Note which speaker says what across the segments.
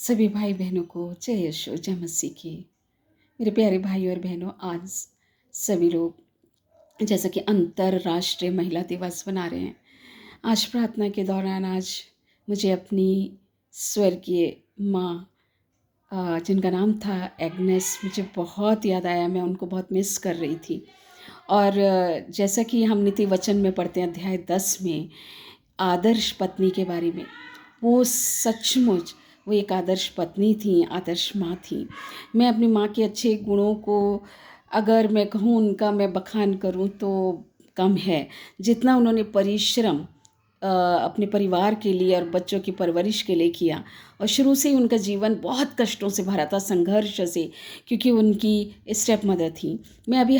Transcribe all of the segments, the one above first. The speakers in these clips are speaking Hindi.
Speaker 1: सभी भाई बहनों को जय यीशु जय मसीह की। मेरे प्यारे भाई और बहनों, आज सभी लोग जैसा कि अंतर्राष्ट्रीय महिला दिवस मना रहे हैं। आज प्रार्थना के दौरान आज मुझे अपनी स्वर्गीय माँ, जिनका नाम था एग्नेस, मुझे बहुत याद आया। मैं उनको बहुत मिस कर रही थी। और जैसा कि हम नीति वचन में पढ़ते हैं अध्याय 10 में आदर्श पत्नी के बारे में, वो सचमुच वो एक आदर्श पत्नी थी, आदर्श माँ थी। मैं अपनी माँ के अच्छे गुणों को, अगर मैं कहूँ उनका मैं बखान करूँ तो कम है। जितना उन्होंने परिश्रम अपने परिवार के लिए और बच्चों की परवरिश के लिए किया, और शुरू से ही उनका जीवन बहुत कष्टों से भरा था, संघर्ष से, क्योंकि उनकी स्टेप मदर थी। मैं अभी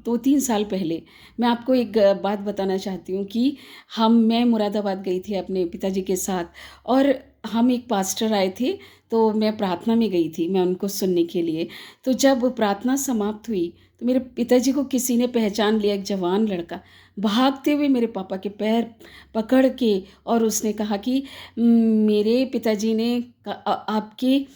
Speaker 1: 2-3 साल पहले मैं आपको एक बात बताना चाहती हूँ कि मैं मुरादाबाद गई थी अपने पिताजी के साथ, और हम एक पास्टर आए थे, तो मैं प्रार्थना में गई थी, मैं उनको सुनने के लिए। तो जब प्रार्थना समाप्त हुई तो मेरे पिताजी को किसी ने पहचान लिया, एक जवान लड़का भागते हुए मेरे पापा के पैर पकड़ के, और उसने कहा कि मेरे पिताजी ने आपकी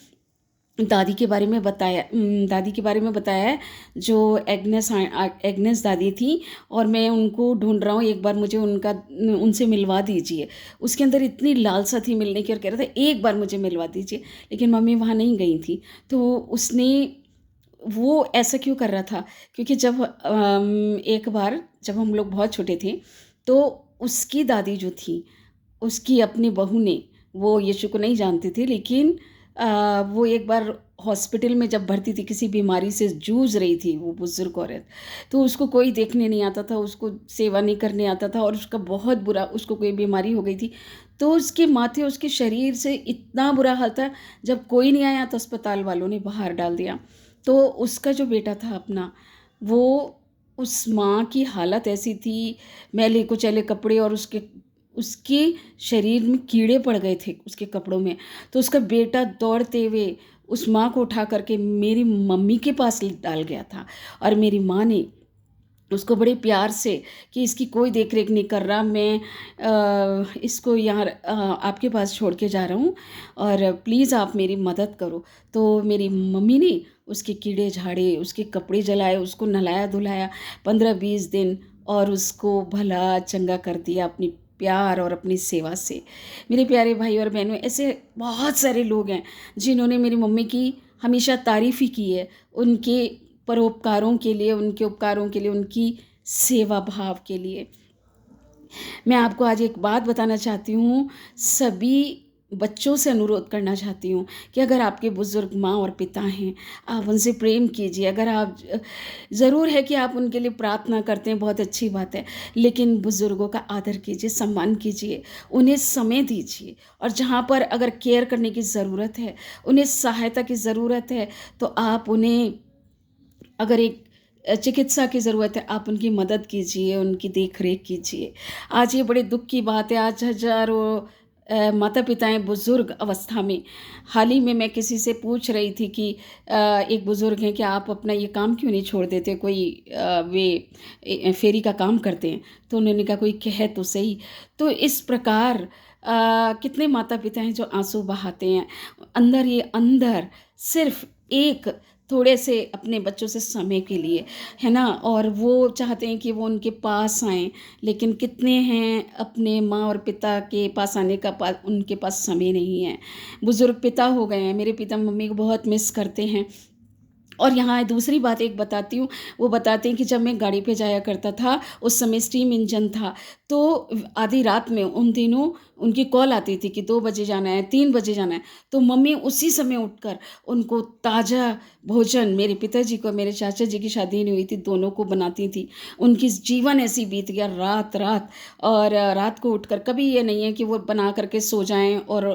Speaker 1: दादी के बारे में बताया, दादी के बारे में बताया है, जो एग्नेस दादी थी, और मैं उनको ढूंढ रहा हूँ, एक बार मुझे उनसे मिलवा दीजिए। उसके अंदर इतनी लालसा थी मिलने की, और कह रहा था एक बार मुझे मिलवा दीजिए, लेकिन मम्मी वहाँ नहीं गई थी। तो उसने, वो ऐसा क्यों कर रहा था, क्योंकि जब एक बार जब हम लोग बहुत छोटे थे, तो उसकी दादी जो थी, उसकी अपनी बहू ने, वो यीशु को नहीं जानती थी, लेकिन वो एक बार हॉस्पिटल में जब भर्ती थी, किसी बीमारी से जूझ रही थी वो बुजुर्ग औरत। तो उसको कोई देखने नहीं आता था, उसको सेवा नहीं करने आता था, और उसका बहुत बुरा, उसको कोई बीमारी हो गई थी। तो उसके माथे, उसके शरीर से इतना बुरा हाल था, जब कोई नहीं आया तो अस्पताल वालों ने बाहर डाल दिया। तो उसका जो बेटा था अपना, वो, उस माँ की हालत ऐसी थी, मैले कुचैले कपड़े, और उसके शरीर में कीड़े पड़ गए थे उसके कपड़ों में। तो उसका बेटा दौड़ते हुए उस माँ को उठा करके मेरी मम्मी के पास डाल गया था, और मेरी माँ ने उसको बड़े प्यार से, कि इसकी कोई देख रेख नहीं कर रहा, मैं इसको यहाँ आपके पास छोड़ के जा रहा हूँ, और प्लीज़ आप मेरी मदद करो। तो मेरी मम्मी ने उसके कीड़े झाड़े, उसके कपड़े जलाए, उसको नहलाया धुलाया 15-20 दिन, और उसको भला चंगा कर दिया अपनी प्यार और अपनी सेवा से। मेरे प्यारे भाई और बहनों, ऐसे बहुत सारे लोग हैं जिन्होंने मेरी मम्मी की हमेशा तारीफ़ ही की है, उनके परोपकारों के लिए, उनके उपकारों के लिए, उनकी सेवा भाव के लिए। मैं आपको आज एक बात बताना चाहती हूँ, सभी बच्चों से अनुरोध करना चाहती हूँ कि अगर आपके बुज़ुर्ग माँ और पिता हैं, आप उनसे प्रेम कीजिए। अगर आप, ज़रूर है कि आप उनके लिए प्रार्थना करते हैं, बहुत अच्छी बात है, लेकिन बुज़ुर्गों का आदर कीजिए, सम्मान कीजिए, उन्हें समय दीजिए, और जहाँ पर अगर केयर करने की ज़रूरत है, उन्हें सहायता की ज़रूरत है, तो आप उन्हें, अगर एक चिकित्सा की ज़रूरत है, आप उनकी मदद कीजिए, उनकी देख रेख कीजिए। आज ये बड़े दुःख की बात है, आज हज़ारों माता पिताएँ बुज़ुर्ग अवस्था में, हाल ही में मैं किसी से पूछ रही थी कि एक बुज़ुर्ग हैं कि आप अपना ये काम क्यों नहीं छोड़ देते, कोई वे फेरी का काम करते हैं। तो उन्होंने कहा कोई कहे तो सही। तो इस प्रकार कितने माता पिता हैं जो आंसू बहाते हैं, अंदर ही अंदर, सिर्फ एक थोड़े से अपने बच्चों से समय के लिए, है ना, और वो चाहते हैं कि वो उनके पास आएँ, लेकिन कितने हैं अपने माँ और पिता के पास आने का उनके पास समय नहीं है। बुज़ुर्ग पिता हो गए हैं, मेरे पिता मम्मी को बहुत मिस करते हैं। और यहाँ दूसरी बात एक बताती हूँ, वो बताते हैं कि जब मैं गाड़ी पे जाया करता था, उस समय स्टीम इंजन था, तो आधी रात में उन दिनों उनकी कॉल आती थी कि 2 बजे जाना है, 3 बजे जाना है, तो मम्मी उसी समय उठकर उनको ताज़ा भोजन, मेरे पिताजी को, मेरे चाचा जी की शादी नहीं हुई थी, दोनों को बनाती थी। उनकी जीवन ऐसी बीत गया रात-रात, और रात को उठकर, कभी ये नहीं है कि वो बना करके सो जाएँ और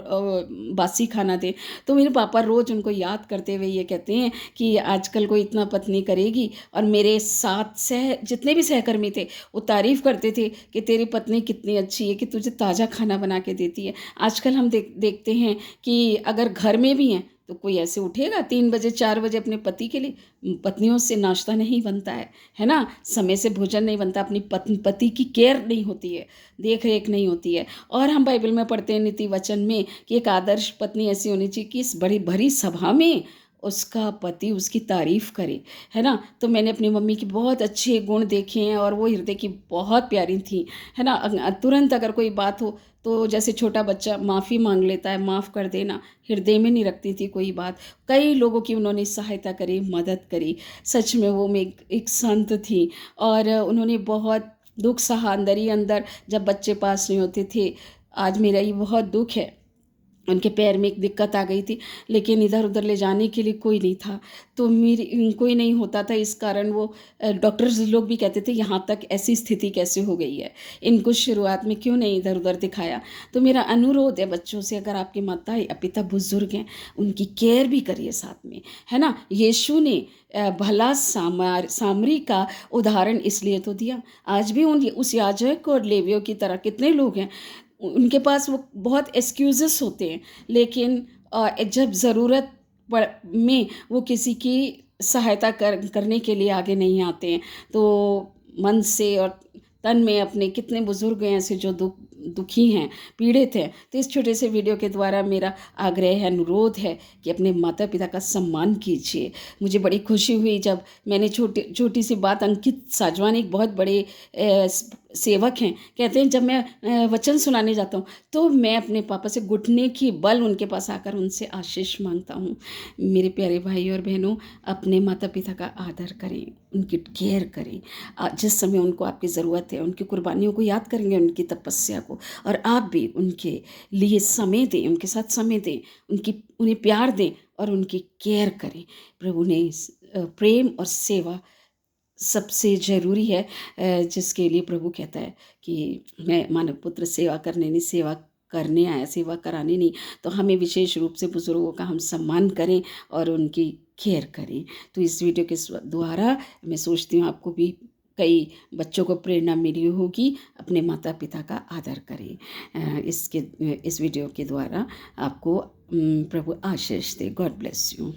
Speaker 1: बासी खाना दें। तो मेरे पापा रोज़ उनको याद करते हुए ये कहते हैं कि आजकल कोई इतना पत्नी करेगी। और मेरे साथ जितने भी सहकर्मी थे, वो तारीफ़ करते थे कि तेरी पत्नी कितनी अच्छी है, कि तुझे ताज़ा खाना बना के देती है। आजकल हम देखते हैं कि अगर घर में भी हैं तो कोई ऐसे उठेगा 3 बजे 4 बजे अपने पति के लिए? पत्नियों से नाश्ता नहीं बनता है ना? समय से भोजन नहीं बनता, अपनी पति की केयर नहीं होती है, देख रेख नहीं होती है। और हम बाइबल में पढ़ते हैं नीति वचन में कि एक आदर्श पत्नी ऐसी होनी चाहिए कि इस बड़ी भरी सभा में उसका पति उसकी तारीफ करे, है ना? तो मैंने अपनी मम्मी की बहुत अच्छे गुण देखे हैं और वो हृदय की बहुत प्यारी थी, है ना? तुरंत अगर कोई बात हो तो जैसे छोटा बच्चा माफ़ी मांग लेता है, माफ़ कर देना, हृदय में नहीं रखती थी कोई बात। कई लोगों की उन्होंने सहायता करी, मदद करी। सच में वो में एक संत थी और उन्होंने बहुत दुख सहा अंदर ही अंदर जब बच्चे पास नहीं होते थे। आज मेरा ये बहुत दुख है, उनके पैर में एक दिक्कत आ गई थी, लेकिन इधर उधर ले जाने के लिए कोई नहीं था, तो मेरी कोई नहीं होता था। इस कारण वो डॉक्टर्स लोग भी कहते थे यहाँ तक ऐसी स्थिति कैसे हो गई है, इनको शुरुआत में क्यों नहीं इधर उधर दिखाया। तो मेरा अनुरोध है बच्चों से, अगर आपके माता या पिता बुजुर्ग हैं उनकी केयर भी करिए साथ में, है ना? यीशु ने भला सामरी का उदाहरण इसलिए तो दिया। आज भी उस याजक और लेवियों की तरह कितने लोग हैं, उनके पास वो बहुत एक्सक्यूज़ेस होते हैं, लेकिन जब ज़रूरत में वो किसी की सहायता करने के लिए आगे नहीं आते हैं। तो मन से और तन में अपने कितने बुजुर्ग हैं ऐसे जो दुखी हैं, पीड़ित हैं। तो इस छोटे से वीडियो के द्वारा मेरा आग्रह है, अनुरोध है कि अपने माता पिता का सम्मान कीजिए। मुझे बड़ी खुशी हुई जब मैंने छोटी सी बात, अंकित साजवान एक बहुत बड़े सेवक हैं, कहते हैं जब मैं वचन सुनाने जाता हूँ तो मैं अपने पापा से घुटने की बल उनके पास आकर उनसे आशीष मांगता हूँ। मेरे प्यारे भाई और बहनों, अपने माता पिता का आदर करें, उनकी केयर करें। जिस समय उनको आपकी ज़रूरत है, उनकी कुर्बानियों को याद करेंगे, उनकी तपस्या को, और आप भी उनके लिए समय दें, उनके साथ समय दें, उन्हें प्यार दें और उनकी केयर करें। प्रभु ने प्रेम और सेवा सबसे ज़रूरी है, जिसके लिए प्रभु कहता है कि मैं मानव पुत्र सेवा करने नहीं, सेवा करने आया, सेवा कराने नहीं। तो हमें विशेष रूप से बुज़ुर्गों का हम सम्मान करें और उनकी केयर करें। तो इस वीडियो के द्वारा मैं सोचती हूँ आपको भी कई बच्चों को प्रेरणा मिली होगी, अपने माता पिता का आदर करें। इस वीडियो के द्वारा आपको प्रभु आशीष दे। God bless you.